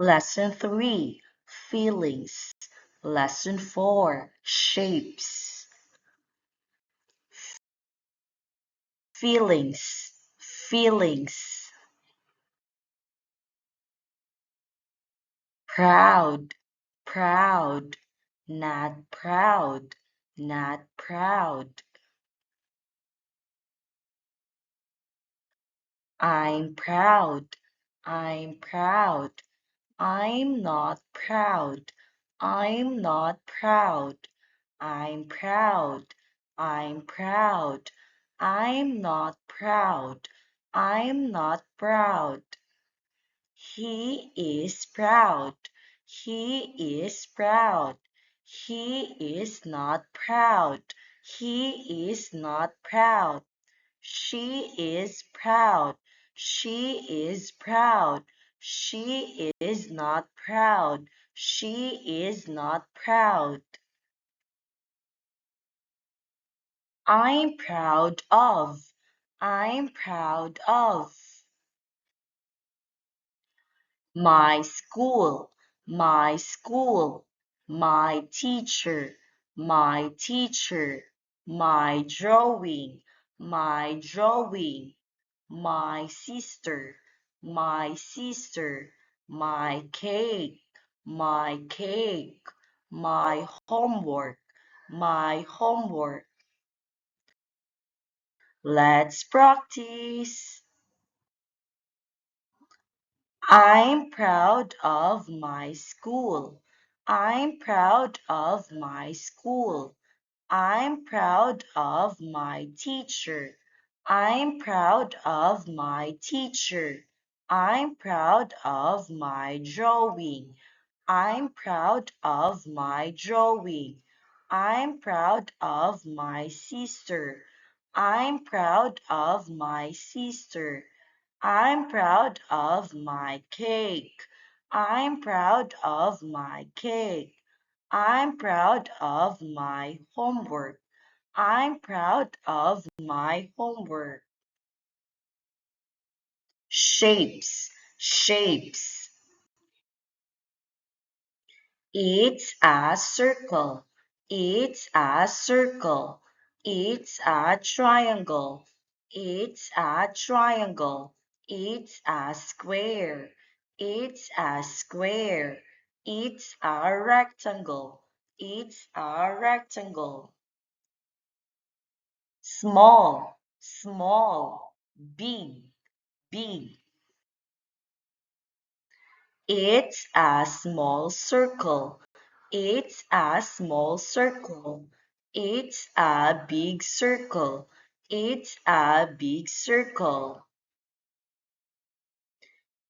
Lesson 3, Feelings. Lesson 4, Shapes. Feelings, feelings. Proud, proud, not proud, not proud. I'm proud, I'm proud. I'm not proud, I'm not proud. I'm proud, I'm proud. I'm not proud, I'm not proud. He is proud, he is proud. He is not proud, he is not proud. She is proud, she is proud. She is not proud, she is not proud. I'm proud of, I'm proud of. My school, my school. My teacher, my teacher. My drawing, my drawing. My sister, my sister. My cake, my cake. My homework, my homework. Let's practice. I'm proud of my school. I'm proud of my school. I'm proud of my teacher. I'm proud of my teacher. I'm proud of my drawing. I'm proud of my drawing. I'm proud of my sister. I'm proud of my sister. I'm proud of my cake. I'm proud of my cake. I'm proud of my homework. I'm proud of my homework. Shapes, shapes. It's a circle. It's a circle. It's a triangle. It's a triangle. It's a square. It's a square. It's a rectangle. It's a rectangle. Small, small. Big, big. It's a small circle. It's a small circle. It's a big circle. It's a big circle.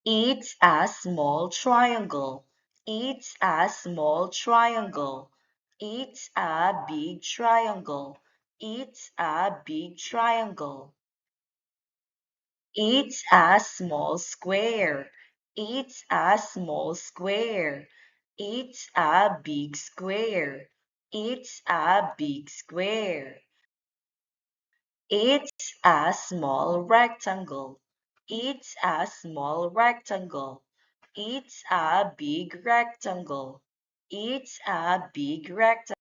It's a small triangle. It's a small triangle. It's a big triangle. It's a big triangle. It's a small square. It's a small square. It's a big square. It's a big square. It's a small rectangle. It's a small rectangle. It's a big rectangle. It's a big rectangle.